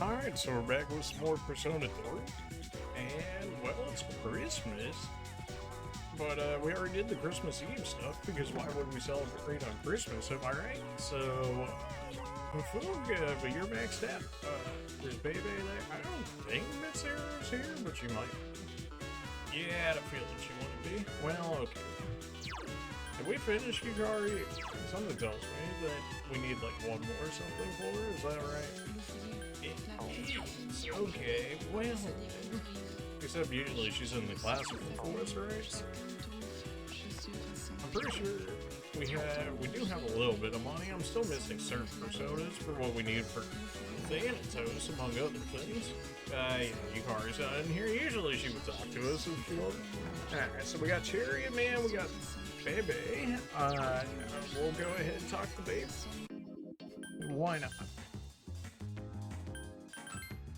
Alright, so we're back with some more Persona 3. And, well, it's Christmas. But, we already did the Christmas Eve stuff, because why would we celebrate on Christmas, am I right? So, Fug, but you're maxed out. There's Bebe there. I don't think that Sarah's here, but she might. Yeah, I had a feeling she wouldn't be. Well, okay. Did we finish Yukari? Something tells me that we need, like, one more or something for her, is that right? Okay, well, except usually she's in the classical for us, right? I'm pretty sure we do have a little bit of money. I'm still missing certain personas for what we need for Thanatos, among other things. Yeah, Yukari's not in here. Usually she would talk to us if she wanted. Alright, so we got Chariot Man, we got Bebe. We'll go ahead and talk to Babe. Why not?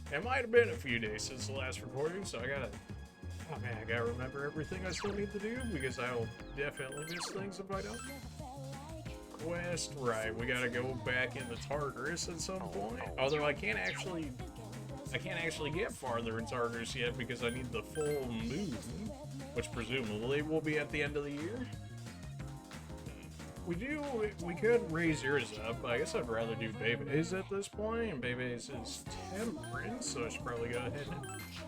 It might have been a few days since the last recording, so I gotta remember everything I still need to do, because I'll definitely miss things if I don't. Quest, right, we gotta go back into Tartarus at some point, although I can't actually get farther in Tartarus yet, because I need the full moon, which presumably will be at the end of the year. We could raise yours up. I guess I'd rather do Bebe's at this point, and Bebe's is Temperance, so I should probably go ahead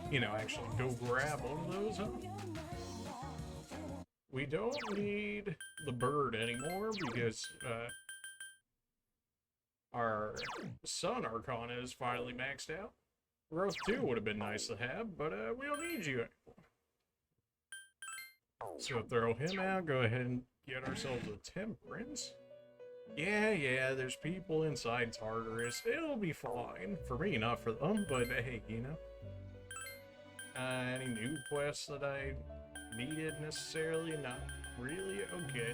and, actually go grab one of those, huh? We don't need the bird anymore, because, our Sun Arcana is finally maxed out. Growth 2 would have been nice to have, but, we don't need you anymore. So throw him out, go ahead and get ourselves a Temperance. Yeah, there's people inside Tartarus. It'll be fine. For me, not for them, but hey, any new quests that I needed necessarily? Not really? Okay,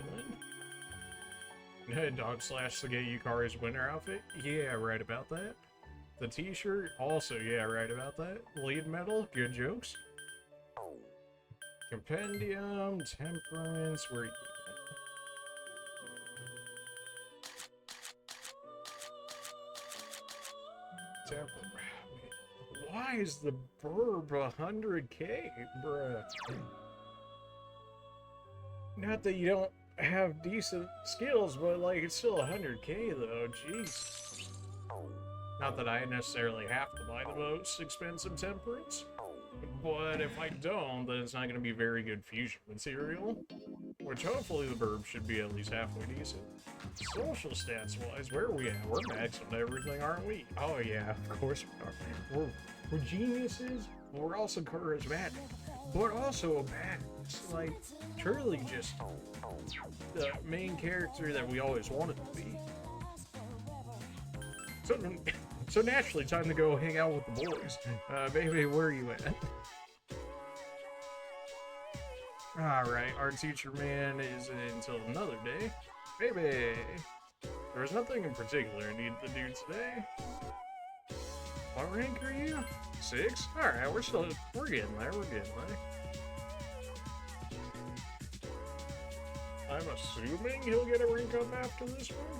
then. Dog slash to get Yukari's winter outfit? Yeah, right about that. The t-shirt? Also, yeah, right about that. Lead medal? Good jokes. Compendium, Temperance, where you Why is the burb 100k, bruh? Not that you don't have decent skills, but like it's still 100k though, jeez. Not that I necessarily have to buy the most expensive Temperance, but if I don't, then it's not going to be very good fusion material. Which hopefully the burb should be at least halfway decent. Social stats wise, where are we at? We're maxing everything, aren't we? Oh yeah, of course we are. We're geniuses, but we're also charismatic. But also a badass. Like, truly just the main character that we always wanted to be. So naturally, time to go hang out with the boys. Baby, where are you at? Alright, our teacher man is until another day. Baby! There's nothing in particular I need to do today. What rank are you? 6? Alright, we're getting there, I'm assuming he'll get a rank up after this one?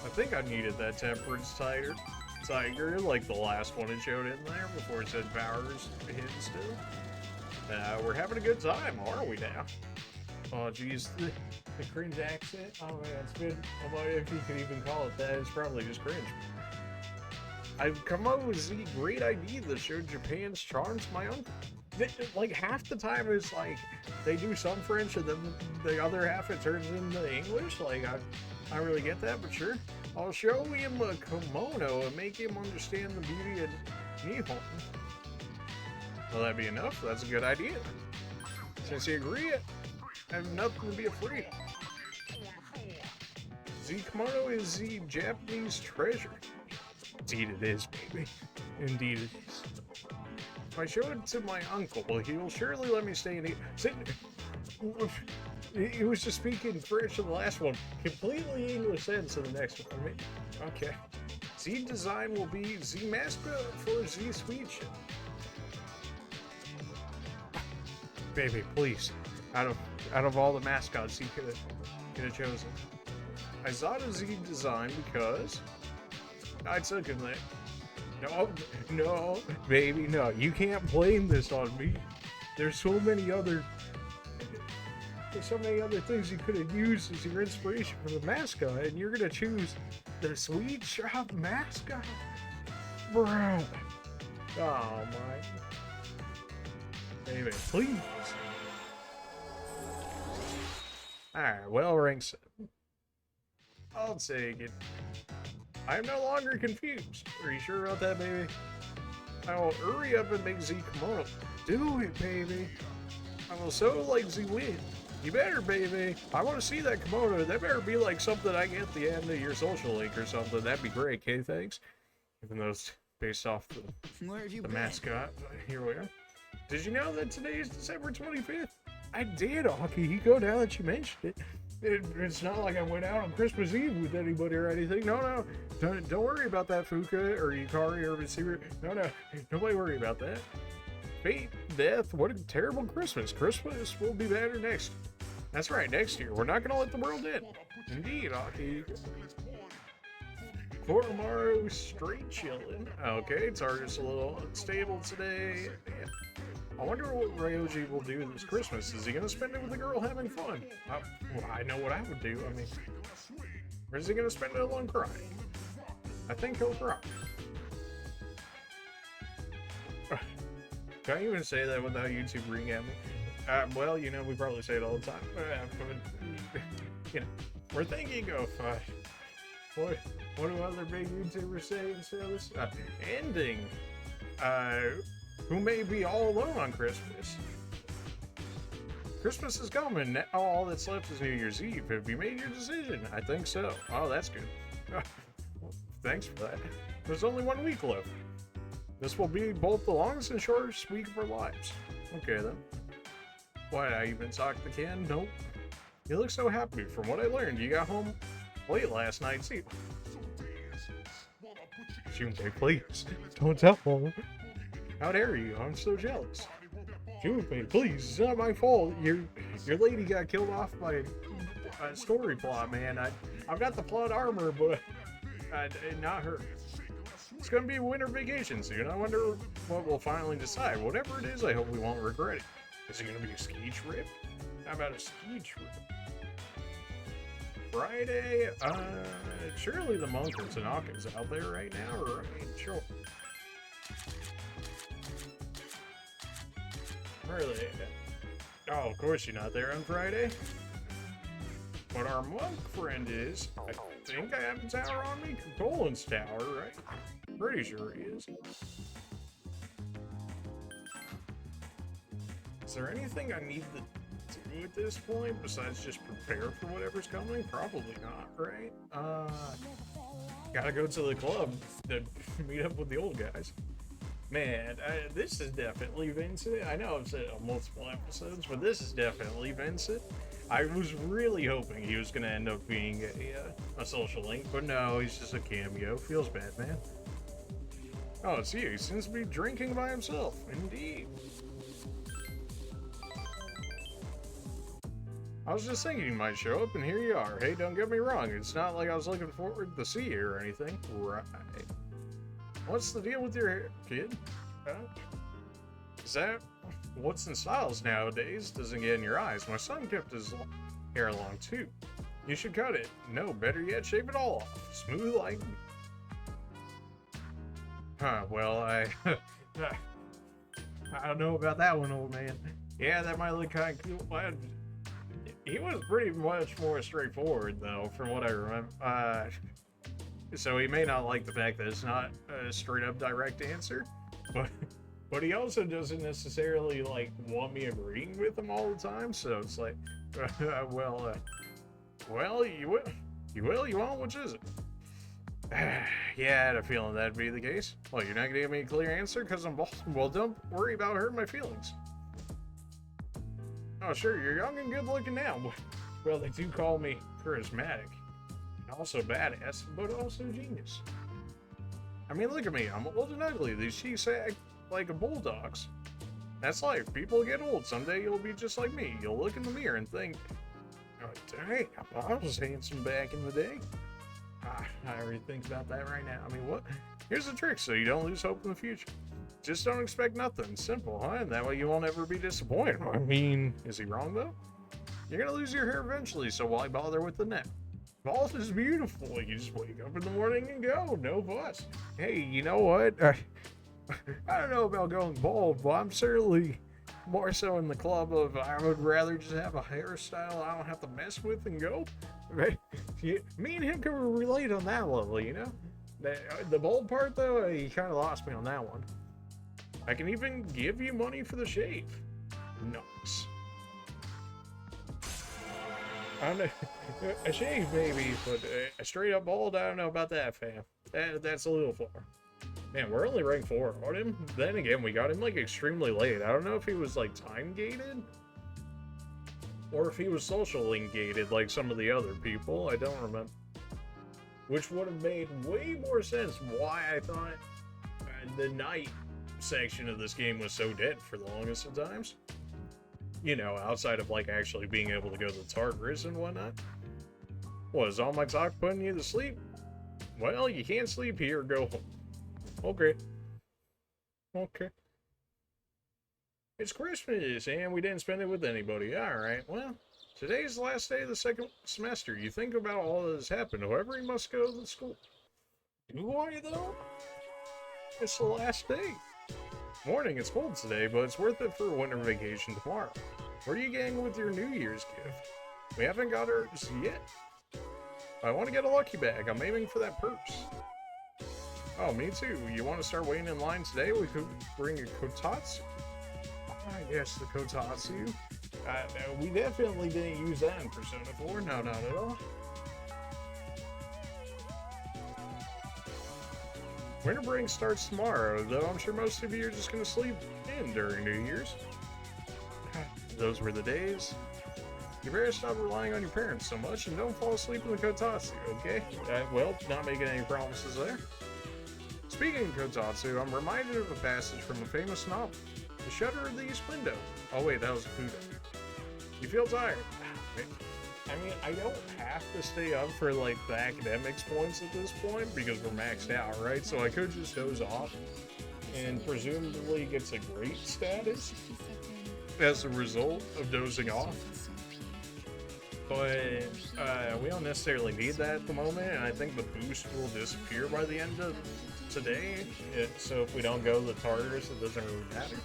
I think I needed that Temperance Tiger, like the last one it showed in there before it said powers hidden still. We're having a good time, aren't we now? Oh geez, the cringe accent. Oh man, it's been, if you could even call it that, it's probably just cringe. I've come up with the great idea that showed Japan's charms to my uncle. Like half the time it's like they do some French and then the other half it turns into English. Like I don't really get that, but sure. I'll show him a kimono and make him understand the beauty of Nihon. Will that be enough? That's a good idea. Since you agree, I have nothing to be afraid of. The kimono is the Japanese treasure. Indeed it is, baby. Indeed it is. If I show it to my uncle, he will surely let me stay in here. He was just speaking French in the last one. Completely English sense in the next one. Okay. Z design will be Z mascot for Z Switch. Baby, please. Out of all the mascots he could have chosen. I thought of Z design because I took him there. No, no, baby, no. You can't blame this on me. There's so many other things you could have used as your inspiration for the mascot, and you're gonna choose the sweet shop mascot, bro. Oh my. Anyway, please. Alright, well, rank 7. I'll take it. I am no longer confused. Are you sure about that, baby? I will hurry up and make Z kimono. Do it, baby. I will so like Z win. You better, baby. I want to see that kimono. That better be like something I get at the end of your social link or something. That'd be great, okay? Thanks. Even though it's based off the mascot. Here we are. Did you know that today is December 25th? I did, Aki. Go now that you mentioned it. It's not like I went out on Christmas Eve with anybody or anything. No. Don't worry about that, Fuka or Yukari or Receiver. No. Nobody worry about that. Fate, death, what a terrible Christmas. Christmas will be better next. That's right, next year. We're not going to let the world in. Indeed, Aki. Koromaru straight chillin'. Okay, Target's a little unstable today. Man. I wonder what Ryoji will do this Christmas. Is he going to spend it with a girl having fun? Well, I know what I would do. I mean, or is he going to spend it alone crying? I think he'll cry. Can I even say that without YouTube ring at me? Well, you know, we probably say it all the time. But, you know, we're thinking of, what do other big YouTubers say instead of this? Ending. Who may be all alone on Christmas. Christmas is coming. Now all that's left is New Year's Eve. Have you made your decision? I think so. Oh, that's good. Well, thanks for that. There's only 1 week left. This will be both the longest and shortest week of our lives. Okay, then. Why, I even talked to Ken? Nope. You look so happy. From what I learned, you got home late last night. See? Junpei, please. Don't tell him. How dare you? I'm so jealous. Junpei, please. It's not my fault. Your lady got killed off by a story plot, man. I've got the plot armor, but not her. It's gonna be winter vacation soon. I wonder what we'll finally decide. Whatever it is, I hope we won't regret it. Is it gonna be a ski trip? How about a ski trip? Friday? Surely the monk from Tanaka's out there right now, right? Sure. Really? Oh, of course you're not there on Friday. But our monk friend is. I think I have a tower on me. Colin's tower, right? Pretty sure he is. Is there anything I need to do at this point besides just prepare for whatever's coming? Probably not, right? Gotta go to the club to meet up with the old guys. Man, this is definitely Vincent. I know I've said it on multiple episodes, but this is definitely Vincent. I was really hoping he was going to end up being a social link, but no, he's just a cameo. Feels bad, man. Oh, it's you. He seems to be drinking by himself. Indeed. I was just thinking you might show up, and here you are. Hey, don't get me wrong. It's not like I was looking forward to see you or anything. Right. What's the deal with your hair, kid? Is that what's in styles nowadays? Doesn't get in your eyes. My son kept his hair long too. You should cut it. No, better yet, shave it all off. Smooth like me. Well, I don't know about that one, old man. Yeah, that might look kind of cool. He was pretty much more straightforward, though, from what I remember. So he may not like the fact that it's not a straight-up direct answer, but he also doesn't necessarily, like, want me agreeing with him all the time, so it's like, well, you won't, which is it? Yeah, I had a feeling that'd be the case. Well, you're not gonna give me a clear answer because I'm bald? Well, don't worry about hurting my feelings. Oh, sure, you're young and good-looking now. Well, they do call me charismatic. Also badass, but also genius. I mean, look at me. I'm old and ugly. These cheeks act like a bulldog's. That's life. People get old. Someday you'll be just like me. You'll look in the mirror and think, oh, dang, I was handsome back in the day. I already think about that right now. I mean, what? Here's the trick so you don't lose hope in the future. Just don't expect nothing. Simple, huh? And that way you won't ever be disappointed. I mean, is he wrong though? You're gonna lose your hair eventually, so why bother with the net? Bald is beautiful. You just wake up in the morning and go. No fuss. Hey, you know what? I don't know about going bald, but I'm certainly more so in the club of I would rather just have a hairstyle I don't have to mess with and go. Right? Me and him can relate on that level, you know? The bald part, though, he kind of lost me on that one. I can even give you money for the shave. Nice. I don't know. A shave, maybe, but a straight up bald, I don't know about that, fam. That's a little far. Man, we're only rank 4 on him. Then again, we got him, like, extremely late. I don't know if he was, like, time-gated, or if he was social-link gated like some of the other people. I don't remember. Which would have made way more sense why I thought the night section of this game was so dead for the longest of times. You know, outside of, like, actually being able to go to the Tartarus and whatnot. What, is all my talk putting you to sleep? Well, you can't sleep here, go home. Okay. Okay. It's Christmas, and we didn't spend it with anybody. Alright, well, today's the last day of the second semester. You think about all that has happened. However, you must go to school. Do I, though? It's the last day. Morning, it's cold today, but it's worth it for a winter vacation tomorrow. Where are you getting with your New Year's gift? We haven't got ours yet. I want to get a lucky bag. I'm aiming for that purse. Oh, me too. You want to start waiting in line today? We could bring a kotatsu. Ah, yes, the kotatsu. We definitely didn't use that in Persona 4. No, not at all. Winter break starts tomorrow, though I'm sure most of you are just going to sleep in during New Year's. Those were the days. You better stop relying on your parents so much and don't fall asleep in the kotatsu, okay? Well, not making any promises there. Speaking of kotatsu, I'm reminded of a passage from a famous novel, The Shutter of the East Window. Oh wait, that was Fudo. You feel tired? I mean, I don't have to stay up for, like, the academics points at this point, because we're maxed out, right? So I could just doze off, and presumably gets a great status as a result of dozing off. But we don't necessarily need that at the moment, and I think the boost will disappear by the end of today. So if we don't go to the Tartarus, it doesn't really matter.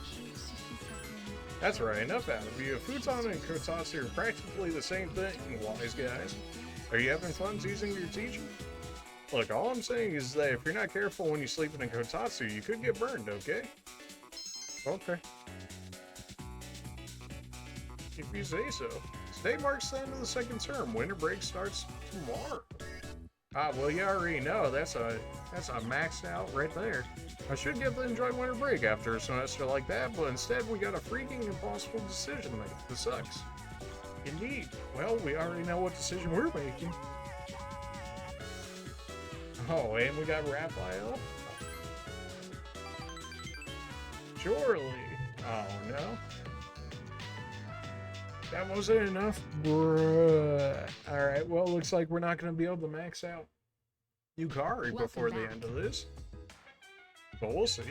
That's right, enough out of you. Futon and kotatsu are practically the same thing, wise guys. Are you having fun teasing your teacher? Look, all I'm saying is that if you're not careful when you sleep in a kotatsu, you could get burned, okay? Okay. If you say so. Today marks the end of the second term. Winter break starts tomorrow. Ah, well, you already know. That's a maxed out right there. I should get to enjoy winter break after a semester like that, but instead we got a freaking impossible decision to make. This sucks. Indeed. Well, we already know what decision we're making. Oh, and we got Raphael? Surely. Oh, no. That wasn't enough, bruh. Alright, well, looks like we're not going to be able to max out Yukari before the end of this. But we'll see.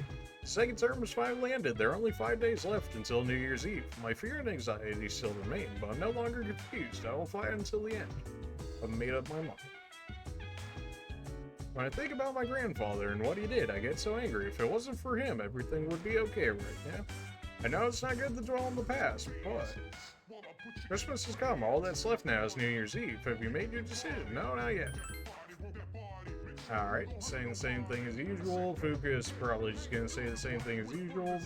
The second term is finally ended. There are only 5 days left until New Year's Eve. My fear and anxiety still remain, but I'm no longer confused. I will fight until the end. I've made up my mind. When I think about my grandfather and what he did, I get so angry. If it wasn't for him, everything would be okay right now. I know it's not good to dwell on the past, but Christmas has come. All that's left now is New Year's Eve. Have you made your decision? No, not yet. Alright, saying the same thing as usual. Fuka's probably just gonna say the same thing as usual.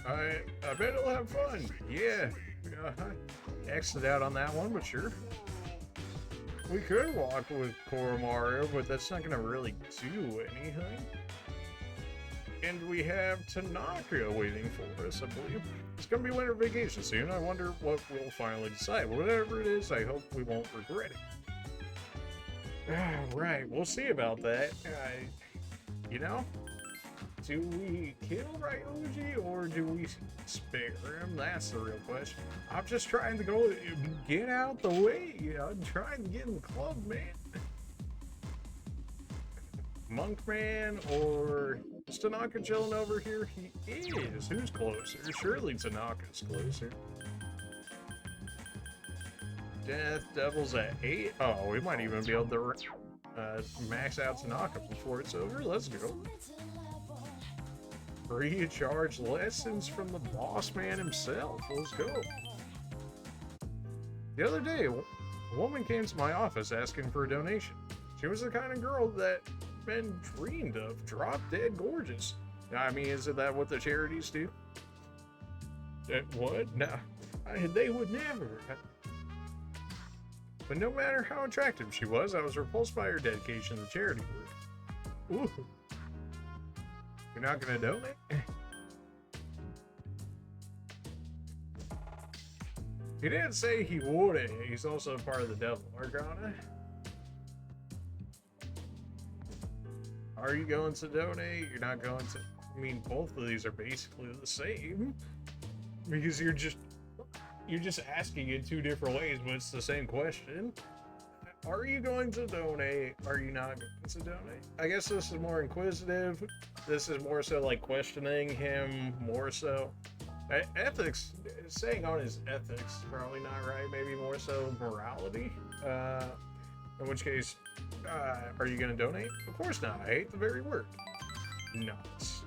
I bet it'll have fun. Yeah. X'd out on that one, but sure. We could walk with Koromaru, but that's not gonna really do anything. And we have Tanaka waiting for us, I believe. It's gonna be winter vacation soon. I wonder what we'll finally decide. Whatever it is, I hope we won't regret it. Right, we'll see about that. You know, do we kill Ryoji or do we spare him? That's the real question. I'm just trying to go get out the way. I'm trying to get in the club, man. Monkman or is Tanaka chilling over here? He is. Who's closer? Surely Tanaka's closer. Death Devil's at 8. Oh, we might even be able to max out Tanaka before it's over. Let's go. Free of charge lessons from the boss man himself. Let's go. The other day, a woman came to my office asking for a donation. She was the kind of girl that been dreamed of, drop dead gorgeous. I mean, isn't that what the charities do? What? No, they would never. But no matter how attractive she was, I was repulsed by her dedication to charity work. Ooh. You're not gonna donate? He didn't say he would. He's also part of the Devil Arcana. Are you going to donate? You're not going to. I mean, both of these are basically the same because you're just asking in two different ways, but it's the same question. Are you going to donate? Are you not going to donate? I guess this is more inquisitive. This is more so like questioning him more so. Ethics, saying on his ethics, probably not right. Maybe more so morality. In which case, are you going to donate? Of course not. I hate the very word. Nuts.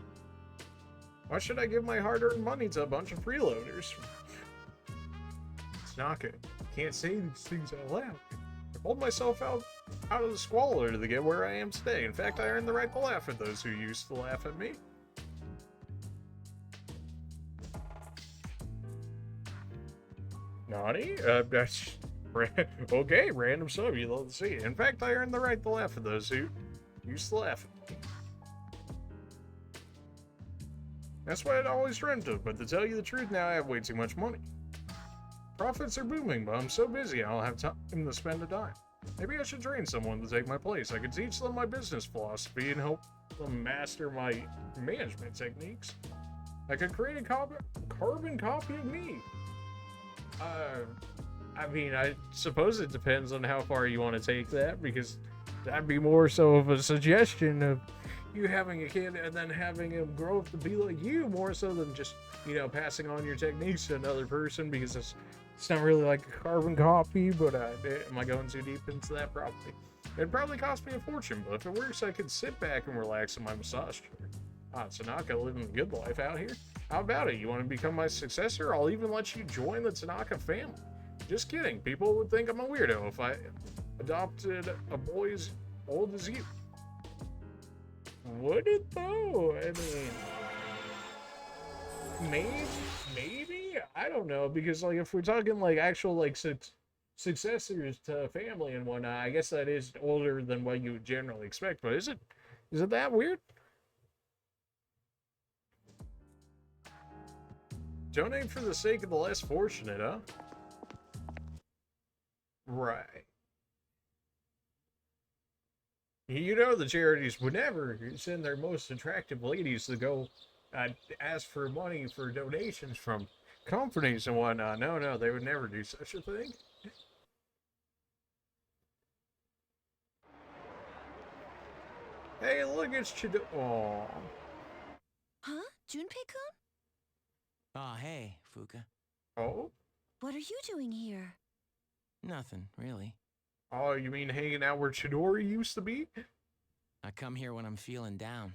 Why should I give my hard-earned money to a bunch of freeloaders? Tanaka, can't say these things out loud. I pulled myself out of the squalor to get where I am today. In fact, I earned the right to laugh at those who used to laugh at me. Naughty? That's... Okay, random sub, you love to see it. In fact, I earned the right to laugh at those who used to laugh at me. That's what I'd always dreamt of, but to tell you the truth, now I have way too much money. Profits are booming, but I'm so busy I don't have time to spend a dime. Maybe I should train someone to take my place. I could teach them my business philosophy and help them master my management techniques. I could create a carbon copy of me. I mean, I suppose it depends on how far you want to take that, because that'd be more so of a suggestion of you having a kid and then having him grow up to be like you, more so than just, you know, passing on your techniques to another person, because it's not really like a carbon copy, but am I going too deep into that? Probably. It'd probably cost me a fortune, but if it works, I could sit back and relax in my massage chair. Tanaka living the good life out here. How about it? You want to become my successor? I'll even let you join the Tanaka family. Just kidding. People would think I'm a weirdo if I adopted a boy as old as you. Would it though? I mean, maybe? I don't know, because like if we're talking like actual like successors to family and whatnot, I guess that is older than what you would generally expect. But is it that weird? Donate for the sake of the less fortunate, huh? Right. You know the charities would never send their most attractive ladies to go ask for money for donations from companies and whatnot. No, they would never do such a thing. Hey, look, it's Chido. Aww. Huh? Junpei-kun? Oh, hey, Fuka. Oh? What are you doing here? Nothing, really. Oh, you mean hanging out where Chidori used to be? I come here when I'm feeling down.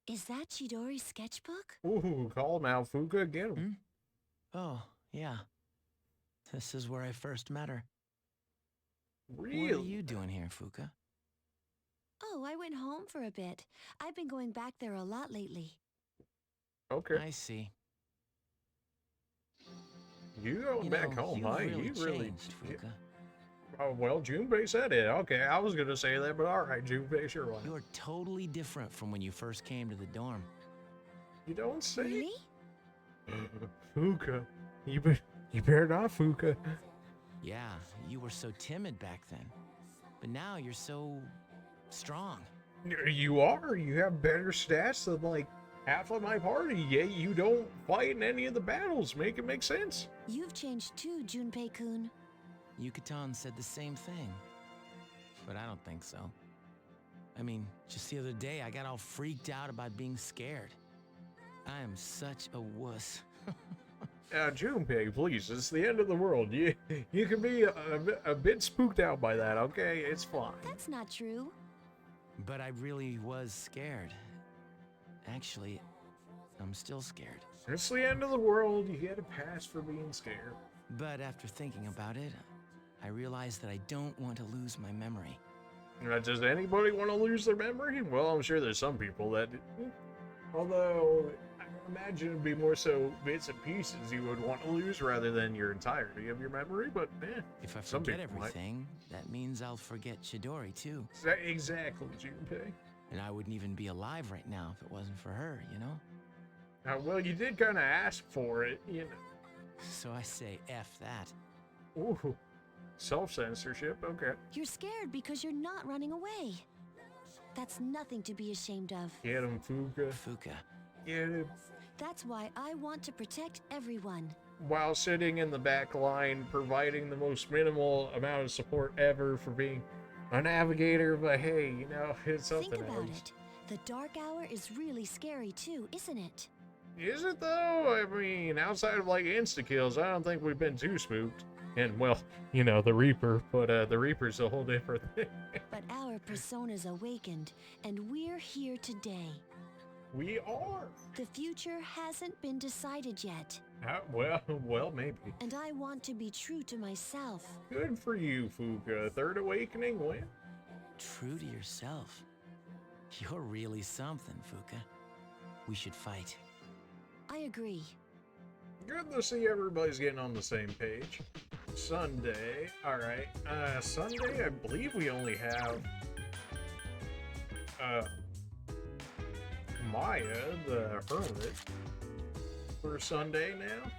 Is that Chidori's sketchbook? Ooh, call him out, Fuka. Get him. Oh, yeah. This is where I first met her. Really? What are you doing here, Fuka? Oh, I went home for a bit. I've been going back there a lot lately. Okay. I see. You going back home, huh? Really You really changed, Fuka. Oh, well, Junpei said it. Okay, I was going to say that, but all right, Junpei, sure. You are totally different from when you first came to the dorm. You don't say. Really? Fuka. You better not, Fuka. Yeah, you were so timid back then. But now you're so strong. You are. You have better stats than like half of my party, yet you don't fight in any of the battles. Make it make sense. You've changed too, Junpei-kun. Yucatan said the same thing. But I don't think so. I mean, just the other day, I got all freaked out about being scared. I am such a wuss. Junpei, please, it's the end of the world. You can be a bit spooked out by that, okay? It's fine. That's not true. But I really was scared. Actually, I'm still scared. It's the end of the world. You get a pass for being scared. But after thinking about it, I realized that I don't want to lose my memory. Does anybody want to lose their memory? Well, I'm sure there's some people that... Although, I imagine it'd be more so bits and pieces you would want to lose rather than your entirety of your memory, but If I some forget people might. everything, that means I'll forget Chidori too. Exactly, Junpei. And I wouldn't even be alive right now if it wasn't for her, you know? Well, you did kind of ask for it, you know. So I say F that. Ooh, self-censorship, okay. You're scared because you're not running away. That's nothing to be ashamed of. Get him, Fuka. Fuka. Get him. That's why I want to protect everyone. While sitting in the back line, providing the most minimal amount of support ever for being a navigator, but hey, you know, it's something Think about else. it. The dark hour is really scary too, isn't it? Is it though? I mean, outside of like insta-kills, I don't think we've been too spooked. And well, you know, the Reaper, but the Reaper's a whole different thing. But our persona's awakened, and we're here today. We are. The future hasn't been decided yet, Well, maybe. and I want to be true to myself. Good for you, Fuka. Third awakening win. True to yourself. You're really something, Fuka. We should fight. I agree. Good to see everybody's getting on the same page. Sunday. Alright. Sunday, I believe we only have Maya, the hermit, for Sunday now.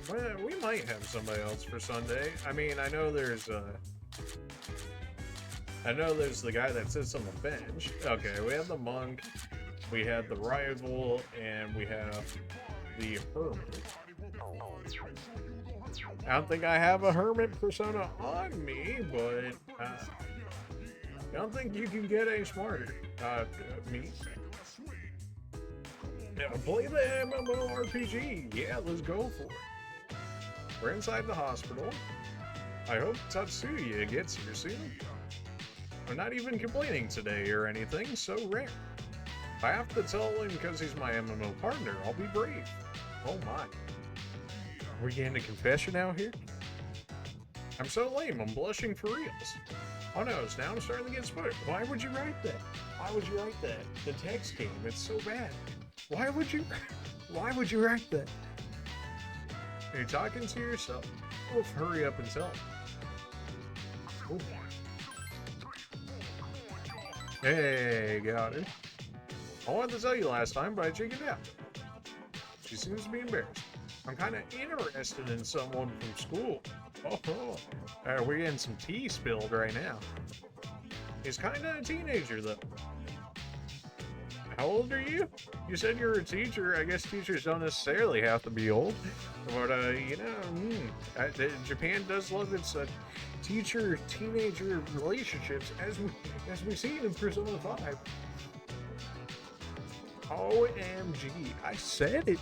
Well, we might have somebody else for Sunday. I mean, I know there's the guy that sits on the bench. Okay, we have the monk, we have the rival, and we have the hermit. I don't think I have a hermit persona on me, but I don't think you can get any smarter. Me. Now, play the MMORPG. Yeah, let's go for it. We're inside the hospital. I hope Tatsuya gets here soon. I'm not even complaining today or anything, so rare. If I have to tell him because he's my MMO partner, I'll be brave. Oh my. Are we getting a confession out here? I'm so lame, I'm blushing for reals. Oh no, it's now I'm starting to get spoiled. Why would you write that? Why would you write that? The text game, it's so bad. Why would you write that? Are you talking to yourself? Oh, hurry up and tell me. Ooh. Hey, got it. I wanted to tell you last time, but I chickened out. She seems to be embarrassed. I'm kind of interested in someone from school. Oh, we're getting some tea spilled right now. He's kind of a teenager, though. How old are you? You said you were a teacher. I guess teachers don't necessarily have to be old. But, you know, Japan does love its teacher-teenager relationships, as we've seen in Persona 5. OMG, I said it.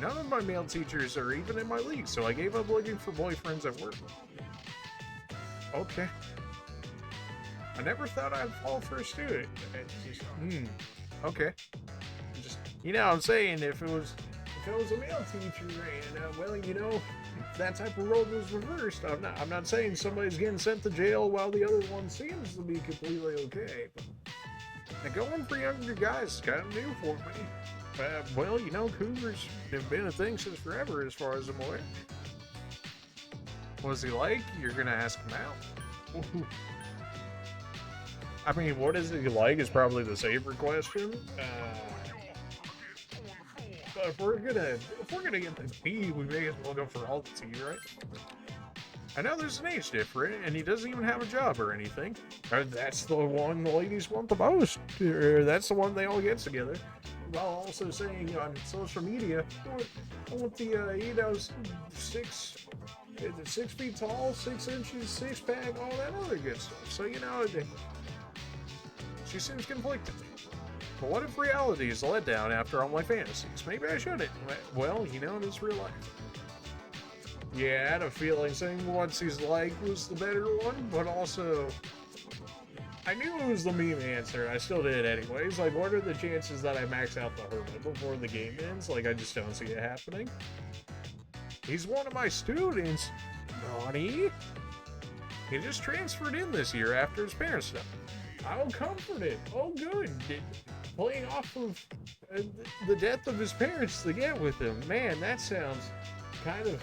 None of my male teachers are even in my league, so I gave up looking for boyfriends at work. Okay. I never thought I'd fall for a student. Okay. Just, you know what I'm saying, if it was a male teacher and, well, you know, if that type of role was reversed, I'm not saying somebody's getting sent to jail while the other one seems to be completely okay, but going for younger guys is kind of new for me. Well, you know, cougars have been a thing since forever, as far as I'm aware. What's he like? You're gonna ask him out. I mean, what is he like is probably the safer question. But if we're gonna get the tea, we may as well go for all the tea, right? I know there's an age difference, and he doesn't even have a job or anything. That's the one the ladies want the most. That's the one they all get together. While also saying on social media, I want the, 6 feet tall, 6 inches, 6-pack, all that other good stuff. So, she seems conflicted. But what if reality is a letdown after all my fantasies? Maybe I shouldn't. Well, it is real life. Yeah, I had a feeling saying once he's like was the better one, but also I knew it was the meme answer. I still did it anyways. Like, what are the chances that I max out the Hermit before the game ends? Like, I just don't see it happening. He's one of my students. Naughty. He just transferred in this year after his parents died. I'll comfort it. Oh, good. Playing off of the death of his parents to get with him. Man, that sounds kind of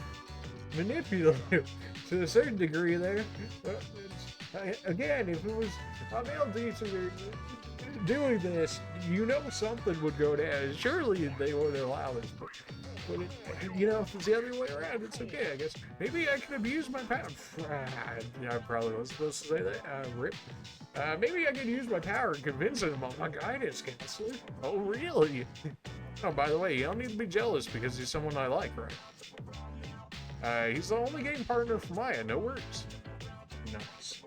manipulative to a certain degree there. Again, if it was a male teacher doing this, something would go down. Surely they wouldn't allow this. But if it's the other way around, it's okay, I guess. Maybe I can abuse my power. I probably wasn't supposed to say that. Rip. Maybe I could use my power and convince him of my guidance counselor. Oh, really? Oh, by the way, you don't need to be jealous because he's someone I like, right? He's the only game partner for Maya, no worries. Nice.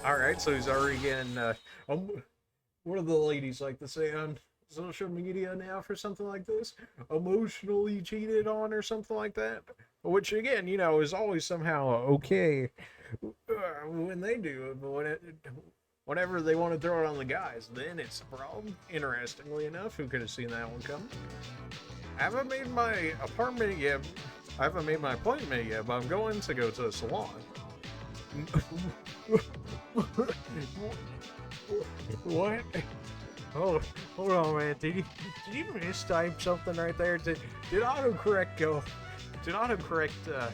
Alright, so he's already getting, what do the ladies like to say on social media now for something like this? Emotionally cheated on or something like that? Which, again, is always somehow okay when they do it, but whenever they want to throw it on the guys, then it's a problem. Interestingly enough, who could have seen that one coming? I haven't made my appointment yet, but I'm going to go to the salon. What? Oh, hold on, man. Did you mistype something right there? Did autocorrect go? Did autocorrect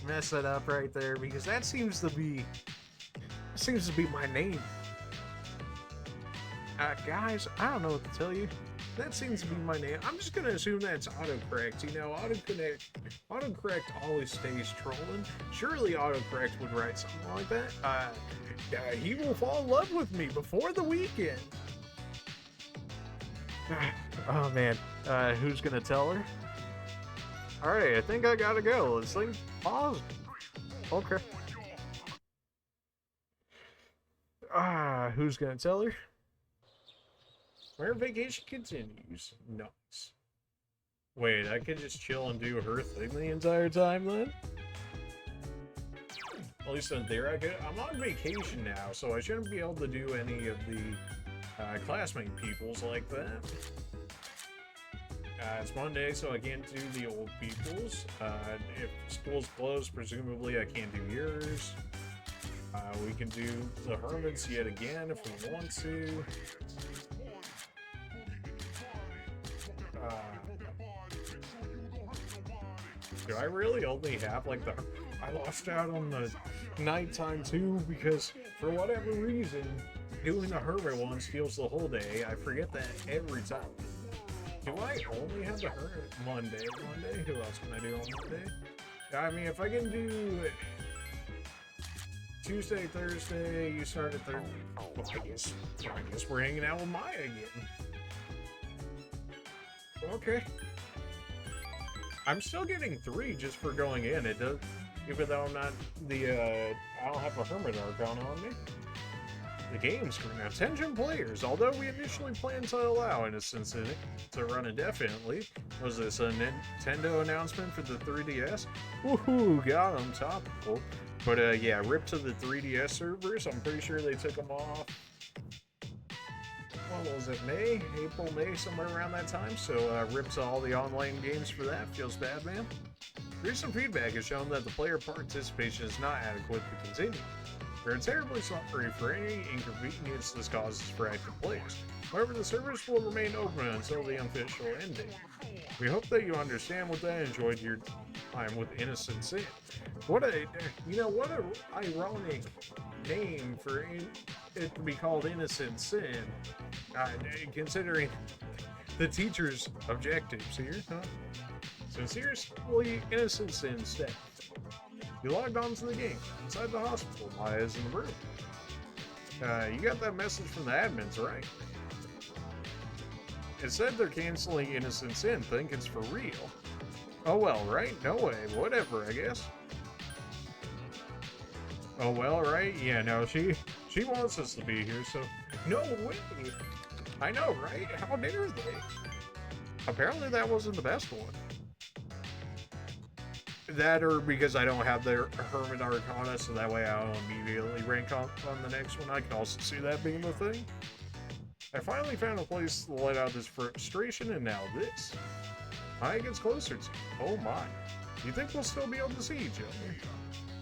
mess it up right there? Because that seems to be my name. Guys, I don't know what to tell you. That seems to be my name. I'm just gonna assume that's autocorrect. Autocorrect always stays trolling. Surely autocorrect would write something like that. He will fall in love with me before the weekend. Oh man, who's gonna tell her? Alright, I think I gotta go. This thing paused. Okay. Who's gonna tell her? Our vacation continues. Nice. Wait, I can just chill and do her thing the entire time then? At least in theory I could. I'm on vacation now, so I shouldn't be able to do any of the classmate peoples like that. It's Monday, so I can't do the old peoples. If school's closed, presumably I can't do yours. We can do the hermits yet again if we want to. Do I really only have like I lost out on the nighttime too because for whatever reason doing the hermit one steals the whole day. I forget that every time. Do I only have the hermit Monday? Who else can I do on Monday? I mean, if I can do Tuesday, Thursday, you start at Thursday. Well, I guess we're hanging out with Maya again. Okay. I'm still getting 3 just for going in. It does, even though I'm not I don't have a hermit archon on me. The game's screen now. Attention players, although we initially planned to allow Innocence in it to run indefinitely, was this a Nintendo announcement for the 3DS? Woohoo, got them, topical. But yeah, rip to the 3DS servers. I'm pretty sure they took them off. What was it, April, May, somewhere around that time. So rip to all the online games for that. Feels bad, man. Recent feedback has shown that the player participation is not adequate to continue. We're terribly sorry for any inconvenience this causes for active players. However, the servers will remain open until the official ending. We hope that you understand what that enjoyed your time with Innocent Sin. What a ironic name for it to be called Innocent Sin, considering the teacher's objectives here, huh? Sincerely innocent sin staff. You logged on to the game. Inside the hospital, Maya's in the room. You got that message from the admins, right? It said they're canceling Innocent Sin, think it's for real. Oh well, right? No way. Whatever, I guess. Oh well, right? Yeah, no, she wants us to be here, so... No way! I know, right? How dare they? Apparently that wasn't the best one. That or because I don't have their Hermit Arcana, so that way I don't immediately rank on the next one. I can also see that being the thing. I finally found a place to let out this frustration, and now this. Maya gets closer to you. Oh my. You think we'll still be able to see each other?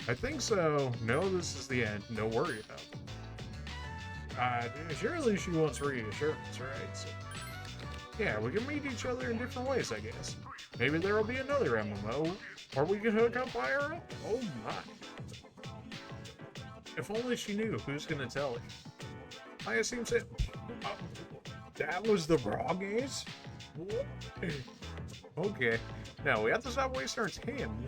I think so. No, this is the end. No worry about it. Surely she wants reassurance, right? So, yeah, we can meet each other in different ways, I guess. Maybe there'll be another MMO, or we can hook up IRL. Oh my. If only she knew. Who's gonna tell her? Maya seems to... that was the wrong ace? Okay. Now, we have to stop wasting our time.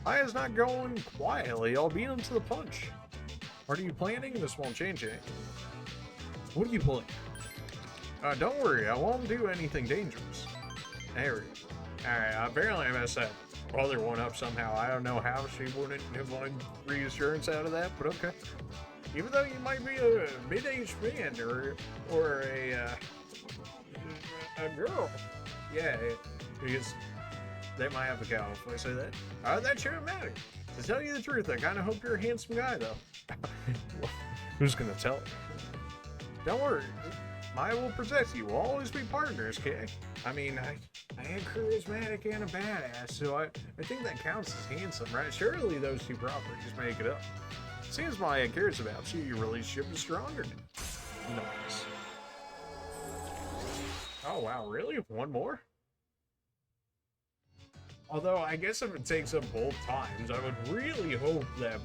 Maya's not going quietly. I'll beat him to the punch. What are you planning? This won't change anything. What are you planning? Don't worry. I won't do anything dangerous. There we go. Alright, apparently I messed that other one up somehow. I don't know how she wouldn't have wanted reassurance out of that, but okay. Even though you might be a mid-aged man or a girl. Yeah, because they might have a cow if I say that. That shouldn't matter. To tell you the truth, I kind of hope you're a handsome guy, though. Who's gonna tell her? Don't worry. Maya will protect you. We'll always be partners, Kay. I mean, I am charismatic and a badass, so I think that counts as handsome, right? Surely those two properties make it up. Seems Maya cares about you. Your relationship is stronger now. Nice. Oh, wow. Really? One more? Although, I guess if it takes up both times, I would really hope that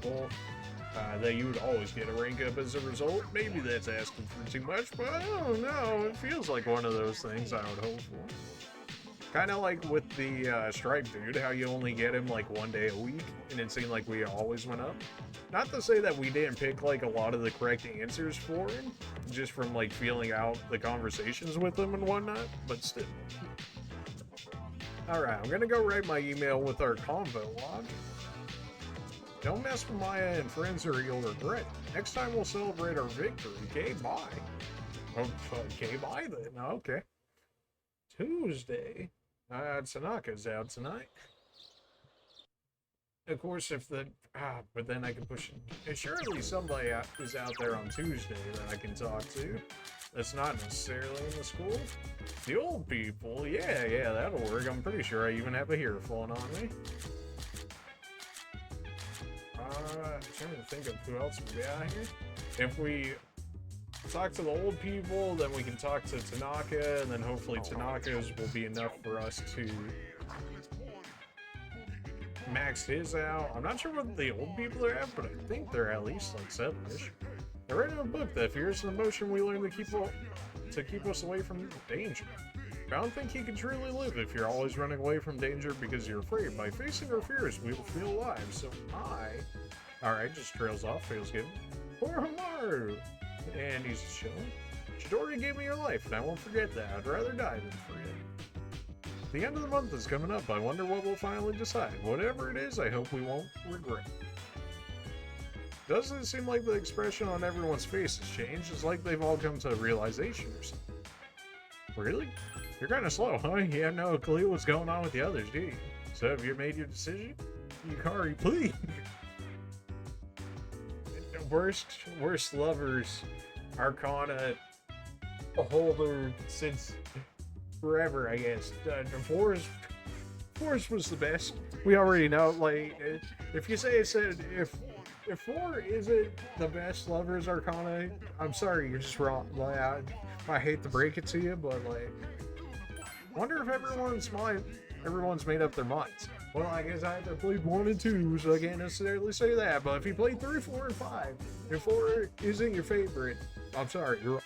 that you would always get a rank up as a result. Maybe that's asking for too much, but I don't know. It feels like one of those things I would hope for. Kind of like with the Stripe dude, how you only get him like one day a week, and it seemed like we always went up. Not to say that we didn't pick like a lot of the correct answers for him, just from like feeling out the conversations with him and whatnot, but still. Alright, I'm gonna go write my email with our convo log. Don't mess with Maya and friends or you'll regret it. Next time we'll celebrate our victory. Okay, bye. Okay, bye then. Okay. Tuesday. Tanaka's out tonight. Of course, if the... but then I can push it. Surely somebody is out there on Tuesday that I can talk to. That's not necessarily in the school. The old people. Yeah, that'll work. I'm pretty sure I even have a earphone on me. I'm trying to think of who else we got here. If we talk to the old people, then we can talk to Tanaka, and then hopefully Tanaka's will be enough for us to max his out. I'm not sure what the old people are at, but I think they're at least like 7-ish. I read in a book that fear is an emotion we learn to keep us away from danger. I don't think you can truly live if you're always running away from danger because you're afraid. By facing our fears, we will feel alive. So alright, just trails off, feels good. Poor Hamaru! And he's chilling. Chidori gave me your life, and I won't forget that. I'd rather die than forget. The end of the month is coming up. I wonder what we'll finally decide. Whatever it is, I hope we won't regret. Doesn't it seem like the expression on everyone's face has changed? It's like they've all come to a realization or something. Really? You're kind of slow, huh? You have no clue what's going on with the others, do you? So have you made your decision? Yukari, please! Worst lovers, Arcana holder since forever, I guess. Force was the best. We already know, like, if you say if 4 isn't the best lovers Arcana, I'm sorry, you're just wrong. Like, I hate to break it to you, but like, wonder if everyone's made up their minds. Well, I guess I have to play 1 and 2, so I can't necessarily say that. But if you played 3, 4, and 5, if 4 isn't your favorite, I'm sorry, you're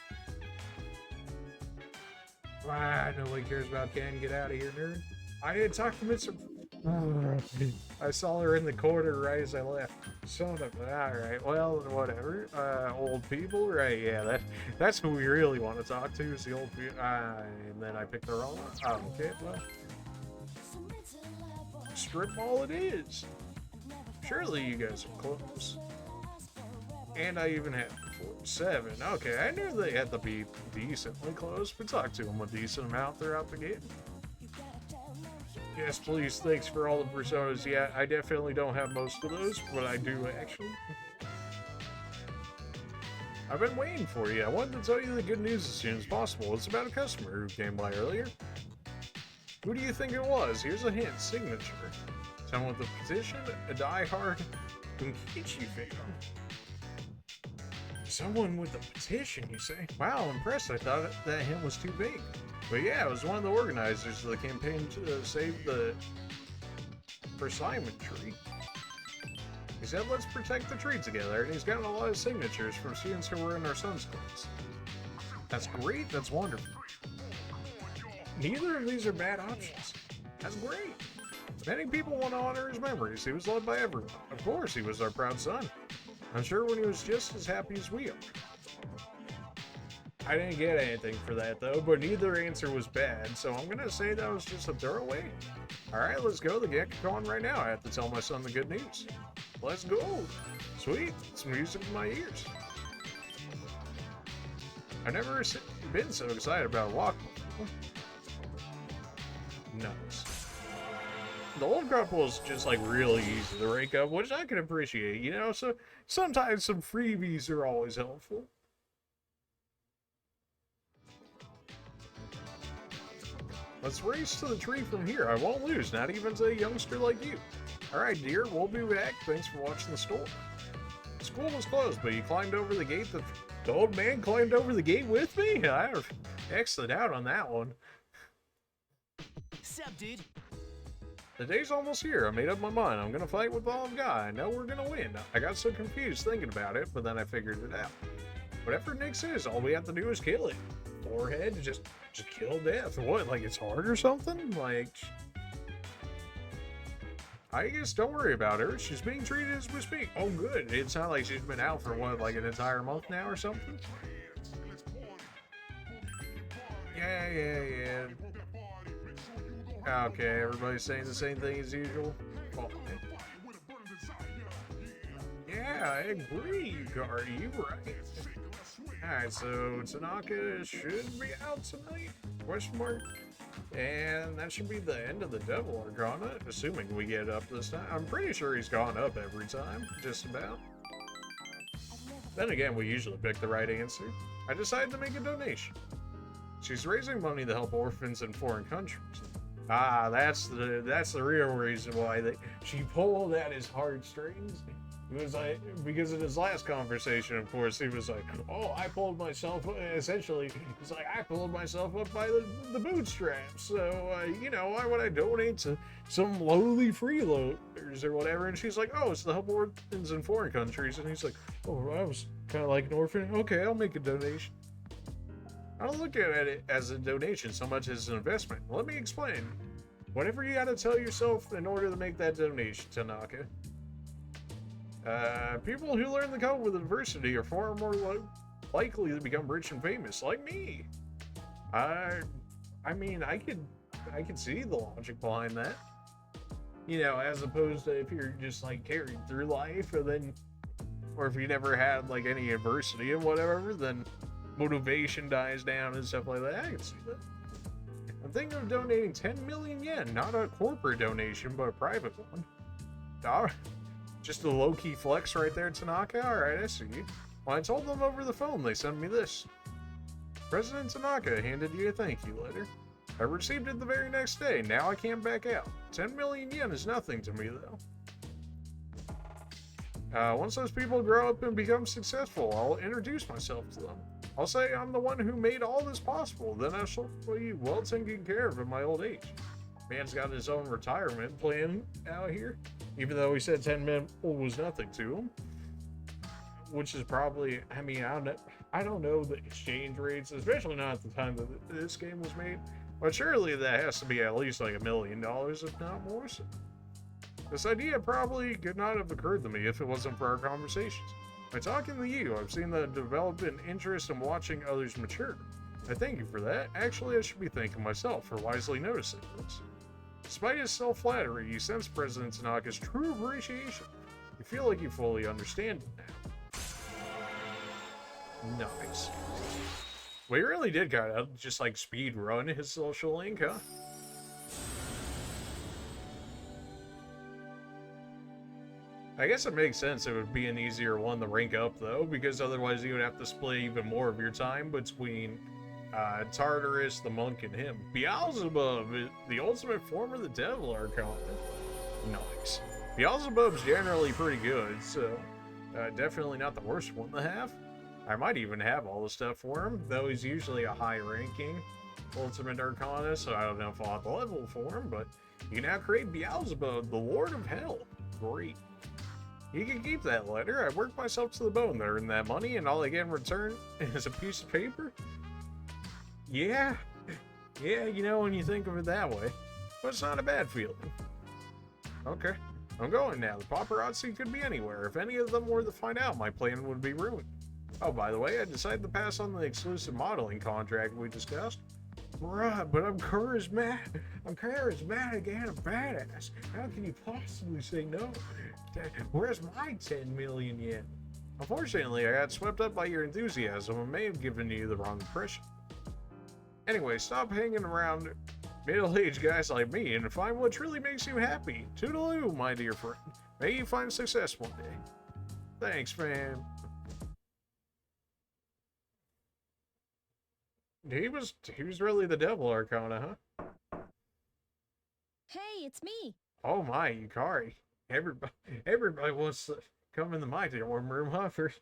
wrong. Nobody cares about Ken. Get out of here, nerd. I didn't talk to Mr. I saw her in the corner right as I left. Son of a... Alright, well, whatever. Old people? Right, yeah, that's who we really want to talk to, is the old people. And then I picked the wrong one. Oh, okay, well. Strip mall it is. Surely you guys are close. And I even had 7. Okay, I knew they had to be decently close, but talk to them a decent amount throughout the game. Yes, please, thanks for all the personas. Yeah, I definitely don't have most of those, but I do actually. I've been waiting for you. I wanted to tell you the good news as soon as possible. It's about a customer who came by earlier. Who do you think it was? Here's a hint. Signature. Someone with a petition, a die-hard Kenji fan. Someone with a petition, you say? Wow, impressed. I thought that hint was too big. But yeah, it was one of the organizers of the campaign to save the persimmon tree. He said, let's protect the tree together, and he's gotten a lot of signatures from students who were in our son's class. That's great, that's wonderful. Neither of these are bad options. That's great. Many people want to honor his memories. He was loved by everyone. Of course, he was our proud son. I'm sure when he was just as happy as we are. I didn't get anything for that though, but neither answer was bad, so I'm gonna say that was just a throwaway. Alright, let's go to the GeckoCon right now. I have to tell my son the good news. Let's go! Sweet, it's music in my ears. I've never been so excited about a walk before. Nice. The old couple is just like really easy to rank up, which I can appreciate, you know, so sometimes some freebies are always helpful. Let's race to the tree from here. I won't lose, not even to a youngster like you. Alright, dear, we'll be back. Thanks for watching the store. School was closed, but you climbed over the gate. The old man climbed over the gate with me? I excellent out on that one. Sup, dude? The day's almost here. I made up my mind. I'm gonna fight with all I've got. I know we're gonna win. I got so confused thinking about it, but then I figured it out. Whatever Nick says, all we have to do is kill it. Forehead, just kill death. What, like it's hard or something? Like, I guess don't worry about her. She's being treated as we speak. Oh, good. It's not like she's been out for what, like an entire month now or something? Yeah. Okay, everybody's saying the same thing as usual. Oh, yeah, I agree, Are you right? Alright, so Tanaka should be out tonight? Question mark? And that should be the end of the Devil Arcana, assuming we get up this time. I'm pretty sure he's gone up every time, just about. Then again, we usually pick the right answer. I decided to make a donation. She's raising money to help orphans in foreign countries. Ah, that's the real reason why she pulled at his heartstrings. It was like, because in his last conversation, of course, he was like, oh, I pulled myself, essentially, he's like, I pulled myself up by the bootstraps, so, you know, why would I donate to some lowly freeloaders or whatever? And she's like, oh, it's to help orphans in foreign countries. And he's like, oh, I was kind of like an orphan. Okay, I'll make a donation. I don't look at it as a donation so much as an investment. Let me explain. Whatever you gotta tell yourself in order to make that donation, Tanaka. People who learn to cope with adversity are far more likely to become rich and famous, like me. I mean, I could see the logic behind that. You know, as opposed to if you're just like carried through life, and then, or if you never had like any adversity and whatever, then motivation dies down and stuff like that. I can see that. I'm thinking of donating 10 million yen, not a corporate donation, but a private one. Just a low-key flex right there, Tanaka? Alright, I see you. When I told them over the phone, they sent me this. President Tanaka handed you a thank you letter. I received it the very next day. Now I can't back out. 10 million yen is nothing to me, though. Once those people grow up and become successful, I'll introduce myself to them. I'll say I'm the one who made all this possible. Then I shall be well taken care of in my old age. Man's got his own retirement plan out here, even though he said 10 million was nothing to him. Which is probably, I mean, I don't know the exchange rates, especially not at the time that this game was made. But surely that has to be at least like $1 million, if not more so. This idea probably could not have occurred to me if it wasn't for our conversations. By talking to you, I've seen the development interest in watching others mature. I thank you for that. Actually, I should be thanking myself for wisely noticing this. Despite his self-flattery, you sense President Tanaka's true appreciation. You feel like you fully understand it now. Nice. We really did kind of just like speed run his social link, huh? I guess it makes sense it would be an easier one to rank up though, because otherwise you would have to split even more of your time between Tartarus, the monk, and him. Beelzebub, the ultimate form of the devil archon. Nice. Beelzebub's generally pretty good, so definitely not the worst one to have. I might even have all the stuff for him, though he's usually a high-ranking ultimate arcana, so I don't know if I'll have the level for him, but you can now create Beelzebub, the Lord of Hell. Great. You can keep that letter. I worked myself to the bone to earn that money, and all I get in return is a piece of paper? Yeah, you know, when you think of it that way. But it's not a bad feeling. Okay, I'm going now. The paparazzi could be anywhere. If any of them were to find out, my plan would be ruined. Oh, by the way, I decided to pass on the exclusive modeling contract we discussed. Bruh, but I'm charismatic and a badass. How can you possibly say no? Where's my 10 million yen? Unfortunately, I got swept up by your enthusiasm and may have given you the wrong impression. Anyway, stop hanging around middle-aged guys like me and find what truly makes you happy. Toodaloo, my dear friend. May you find success one day. Thanks, man. He was really the devil arcana, huh? Hey, it's me. Oh my, Yukari. Everybody wants to come into my dorm room, huh? First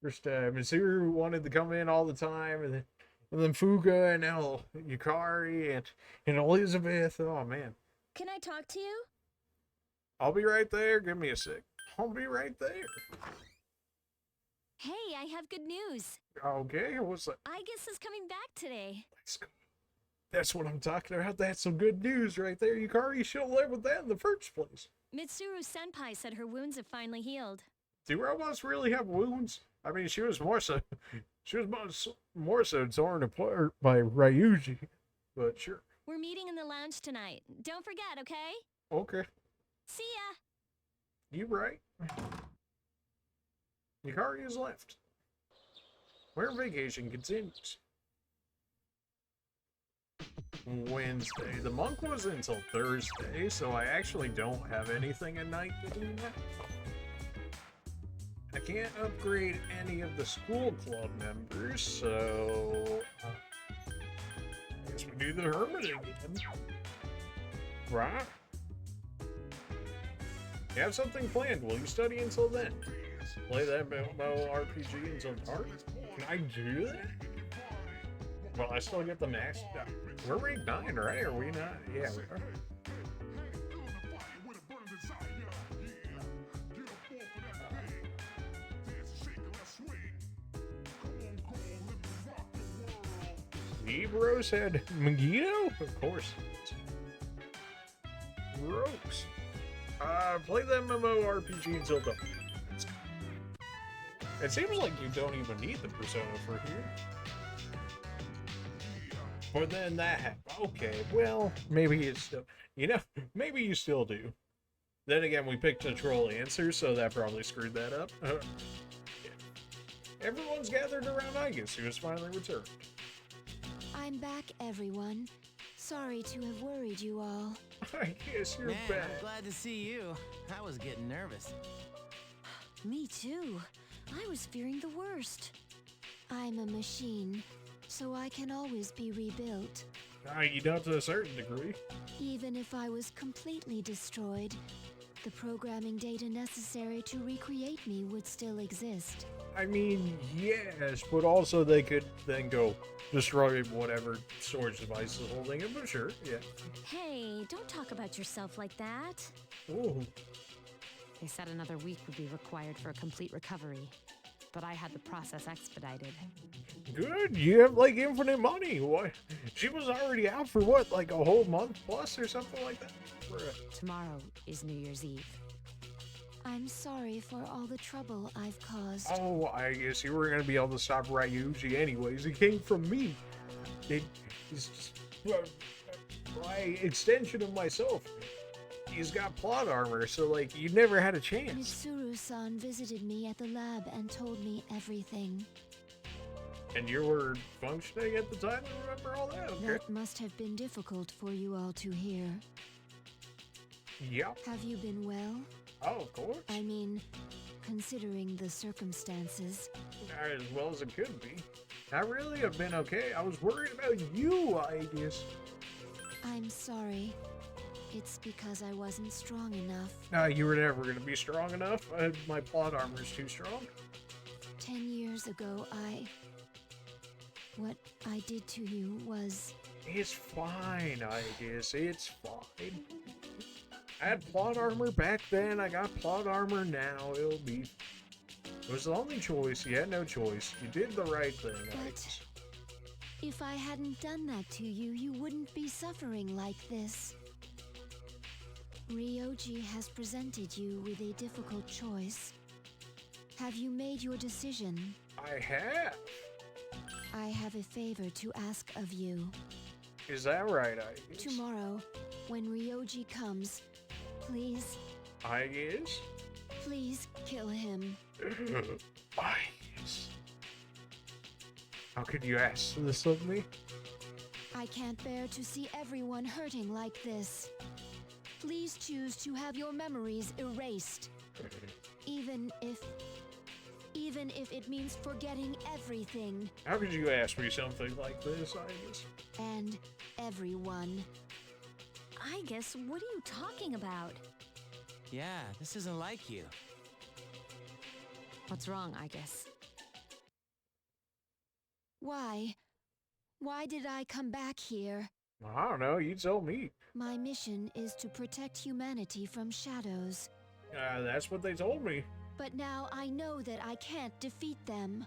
Mitsuru wanted to come in all the time, and then Fuga, and now Yukari, and Elizabeth. Oh man. Can I talk to you? I'll be right there. Give me a sec. I'll be right there. Hey, I have good news. Okay, what's that? Aigis is coming back today. Let's go. That's what I'm talking about. That's some good news right there. Yukari should have led with that in the first place. Mitsuru Senpai said her wounds have finally healed. Do robots really have wounds? I mean, she was more so torn apart by Ryuji, but sure. We're meeting in the lounge tonight. Don't forget, okay? Okay. See ya. You right. Yukari has left. Where vacation continues. Wednesday. The monk was until Thursday, so I actually don't have anything at night to do now. I can't upgrade any of the school club members, so I guess we do the hermit again. Right? You have something planned. Will you study until then? Play that MMO RPG until dark? Can I do that? Well, I still get the max. We're rank 9, right? Are we not? Yeah, we are. Ebros had Megiddo? Of course. Ropes. Play the MMORPG until dawn. It seems like you don't even need the persona for here. But then that happened. Okay, well, maybe it's still, maybe you still do. Then again, we picked a troll answer, so that probably screwed that up. Yeah. Everyone's gathered around Aigis, who has finally returned. I'm back, everyone. Sorry to have worried you all. I guess you're Man, back. I'm glad to see you. I was getting nervous. Me too. I was fearing the worst. I'm a machine, so I can always be rebuilt. You know, to a certain degree. Even if I was completely destroyed, the programming data necessary to recreate me would still exist. I mean, yes, but also they could then go destroy whatever storage device is holding it, but sure, yeah. Hey, don't talk about yourself like that. Ooh. They said another week would be required for a complete recovery. but I had the process expedited. Good, you have like infinite money. What? She was already out for what, like a whole month plus or something like that? Tomorrow is New Year's Eve. I'm sorry for all the trouble I've caused. Oh, I guess you were gonna be able to stop Ryuji anyways. It came from me. It's just by extension of myself. He's got plot armor, so like you never had a chance. Mitsuru-san visited me at the lab and told me everything. And you were functioning at the time to remember all that, okay? That must have been difficult for you all to hear. Yep. Have you been well? Oh, of course. I mean, considering the circumstances. As well as it could be. I really have been okay. I was worried about you, I guess. I'm sorry. It's because I wasn't strong enough. You were never going to be strong enough. My plot armor's too strong. 10 years ago, what I did to you was... It's fine, I guess. It's fine. I had plot armor back then. I got plot armor now. It'll be... It was the only choice. You had no choice. You did the right thing, I guess. If I hadn't done that to you, you wouldn't be suffering like this. Ryoji has presented you with a difficult choice. Have you made your decision? I have. I have a favor to ask of you. Is that right, I guess? Tomorrow, when Ryoji comes, please, I guess? please kill him. I guess. How could you ask this of me? I can't bear to see everyone hurting like this. Please choose to have your memories erased. Even if it means forgetting everything. How could you ask me something like this, I guess? And everyone. I guess, what are you talking about? Yeah, this isn't like you. What's wrong, I guess? Why? Why did I come back here? I don't know, you tell me. My mission is to protect humanity from shadows. That's what they told me. But now I know that I can't defeat them.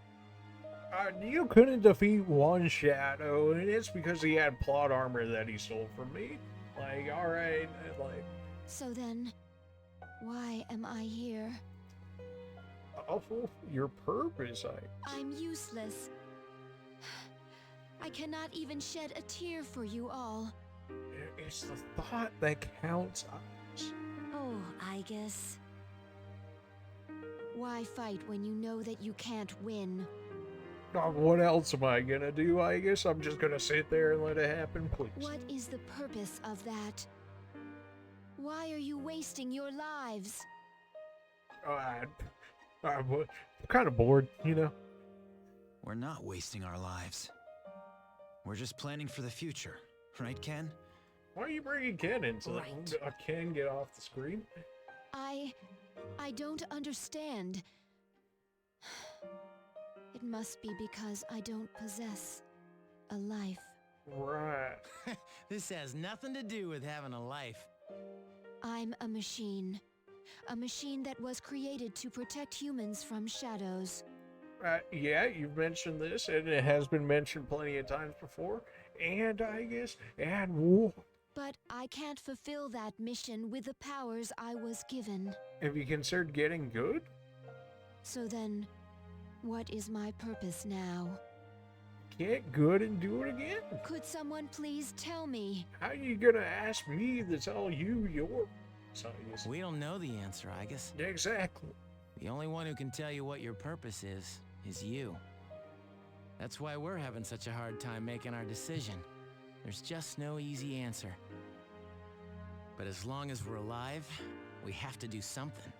You couldn't defeat one shadow, and it's because he had plot armor that he stole from me. Like, alright, like... So then, why am I here? Awful, your purpose, I'm useless. I cannot even shed a tear for you all. It's the thought that counts, Iris. Oh, I guess. Why fight when you know that you can't win? What else am I gonna do? I guess I'm just gonna sit there and let it happen, please. What is the purpose of that? Why are you wasting your lives? I'm kind of bored, you know? We're not wasting our lives. We're just planning for the future. Right, Ken? Why are you bringing Ken into Right. that? Ken, get off the screen. I don't understand. It must be because I don't possess a life. Right. This has nothing to do with having a life. I'm a machine. A machine that was created to protect humans from shadows. Yeah, you've mentioned this, and it has been mentioned plenty of times before. And I guess, and war. But I can't fulfill that mission with the powers I was given. Have you considered getting good? So then, what is my purpose now? Get good and do it again? Could someone please tell me? How are you gonna ask me to tell you your... We don't know the answer, I guess. Exactly. The only one who can tell you what your purpose is you. That's why we're having such a hard time making our decision. There's just no easy answer. But as long as we're alive, we have to do something.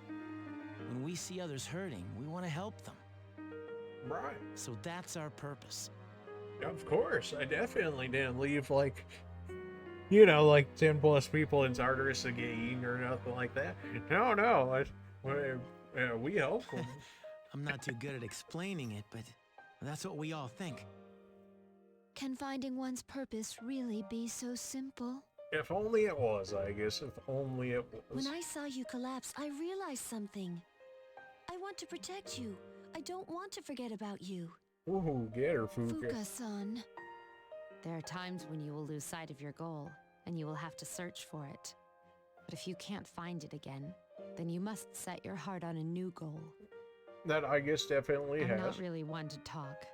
When we see others hurting, we want to help them. Right. So that's our purpose. Of course. I definitely didn't leave, like, you know, like 10 plus people in Tartarus again or nothing like that. No. We help them. I'm not too good at explaining it, but that's what we all think. Can finding one's purpose really be so simple? If only it was, I guess. If only it was. When I saw you collapse, I realized something. I want to protect you. I don't want to forget about you. Ooh, get her, Fuka. Fuka-san. There are times when you will lose sight of your goal, and you will have to search for it. But if you can't find it again, then you must set your heart on a new goal. That, I guess, definitely I'm has. not really one to talk,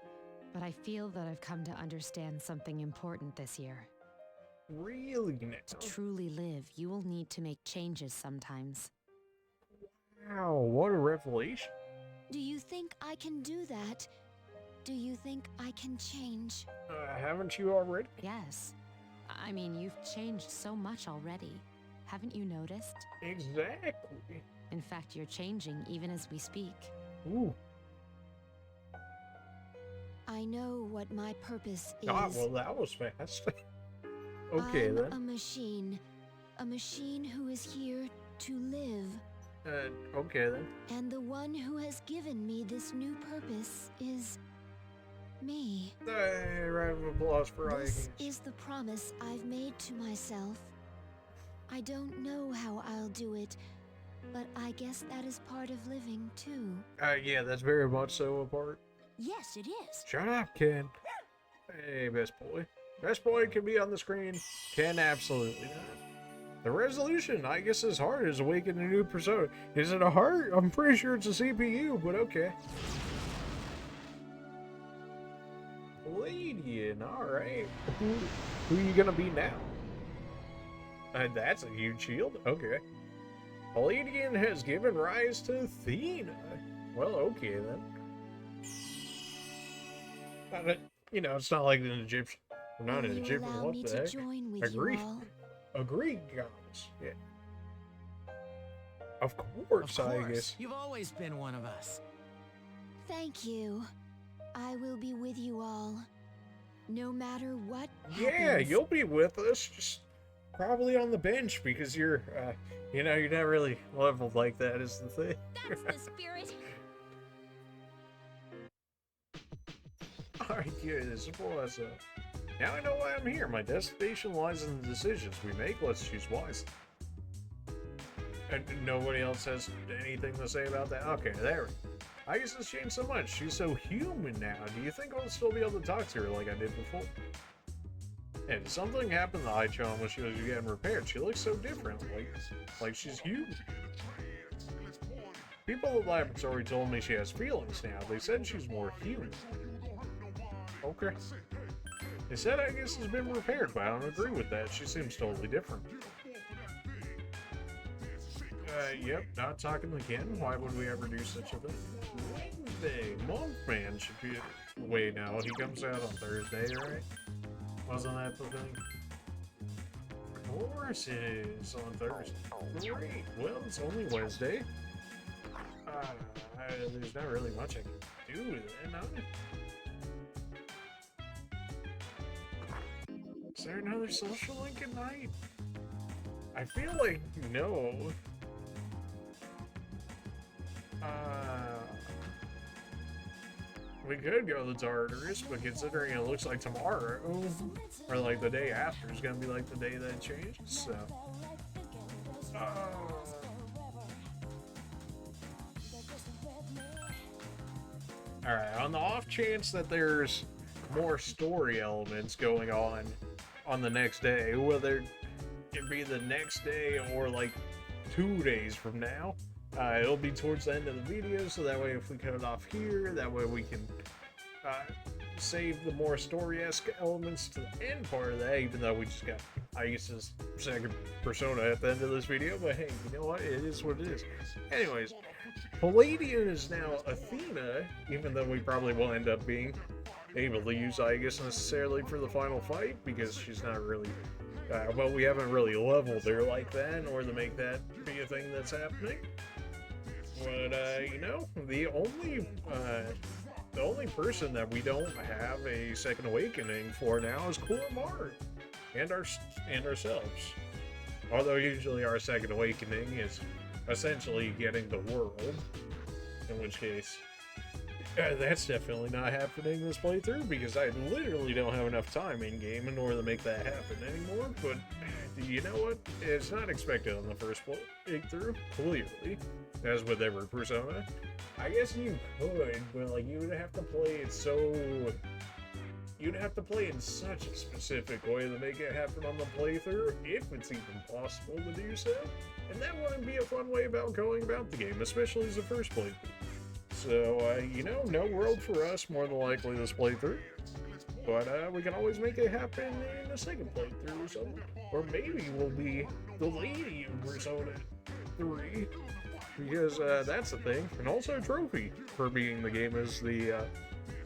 but I feel that I've come to understand something important this year. Really now? To truly live, you will need to make changes sometimes. Wow, what a revelation. Do you think I can do that? Do you think I can change? Haven't you already? Yes. I mean, you've changed so much already. Haven't you noticed? Exactly. In fact, you're changing even as we speak. Ooh. I know what my purpose is. Ah, well, that was fast. Okay, I'm then. a machine who is here to live. Okay, then. And the one who has given me this new purpose is me. Hey, round of applause for This Ike. is the promise I've made to myself. I don't know how I'll do it, but I guess that is part of living too. Yeah, that's very much so a part. Yes, it is. Shut up, Ken. Hey, best boy. Best boy can be on the screen. Ken, absolutely not. The resolution, I guess, is hard as awaken a new persona. Is it a heart? I'm pretty sure it's a CPU, but okay. Palladian, alright. Who are you gonna be now? That's a huge shield. Okay. Palladian has given rise to Athena. Well, okay then. You know, it's not like an Egyptian. We're not Will an you Egyptian. allow What me the to heck? join with Agree. you all? Agreed, gods. Yeah. Of course, I guess. You've always been one of us. Thank you. I will be with you all. No matter what Yeah, happens. you'll be with us. Just probably on the bench because you're, you're not really leveled like that, is the thing. That's the spirit. Alright, good. This is awesome. Now I know why I'm here. My destination lies in the decisions we make. Let's choose wisely. And nobody else has anything to say about that? Okay, there. I guess it's changed so much. She's so human now. Do you think I'll still be able to talk to her like I did before? And something happened to Aichon when she was getting repaired. She looks so different, like she's human. People at the laboratory told me she has feelings now. They said she's more human. Okay. They said I guess has been repaired, but I don't agree with that. She seems totally different. Yep, not talking again. Why would we ever do such a thing? Wednesday, Mothman should be. Wait, no, he comes out on Thursday, right? Wasn't that the thing? Of course it is on Thursday. Great. Well, it's only Wednesday. There's not really much I can do with it, no? Is there another social link at night? I feel like no. We could go to Tartarus, but considering it looks like tomorrow, or like the day after, is gonna be like the day that it changes, so. Alright, on the off chance that there's more story elements going on the next day, whether it be the next day or like 2 days from now, it'll be towards the end of the video, so that way if we cut it off here, that way we can save the more story-esque elements to the end part of that, even though we just got, I guess, this second persona at the end of this video, but hey, you know what, it is what it is. Anyways, Palladian is now Athena, even though we probably will end up being able to use, I guess, necessarily for the final fight, because she's not really, well, we haven't really leveled her like that, or to make that be a thing that's happening. But, you know, the only person that we don't have a second awakening for now is Koromari, and ourselves. Although usually our second awakening is essentially getting the world, in which case, That's definitely not happening this playthrough because I literally don't have enough time in game in order to make that happen anymore. But you know what? It's not expected on the first playthrough, clearly, as with every Persona. I guess you could, but like you would have to play it so. You'd have to play in such a specific way to make it happen on the playthrough, if it's even possible to do so. And that wouldn't be a fun way about going about the game, especially as a first playthrough. So, you know, no world for us, more than likely, this playthrough. But, we can always make it happen in a second playthrough or something. Or maybe we'll be the lady in Persona 3. Because, that's the thing. And also a trophy for being the game as the,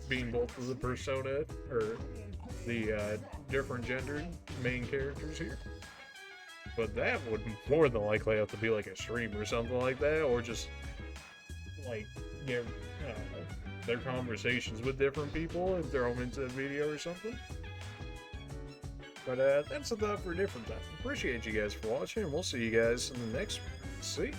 being both of the Persona, or the, different gendered main characters here. But that would more than likely have to be like a stream or something like that, or just, like, get their conversations with different people and throw them into a video or something. But that's a thought for a different time. Appreciate you guys for watching, and we'll see you guys in the next one. See ya.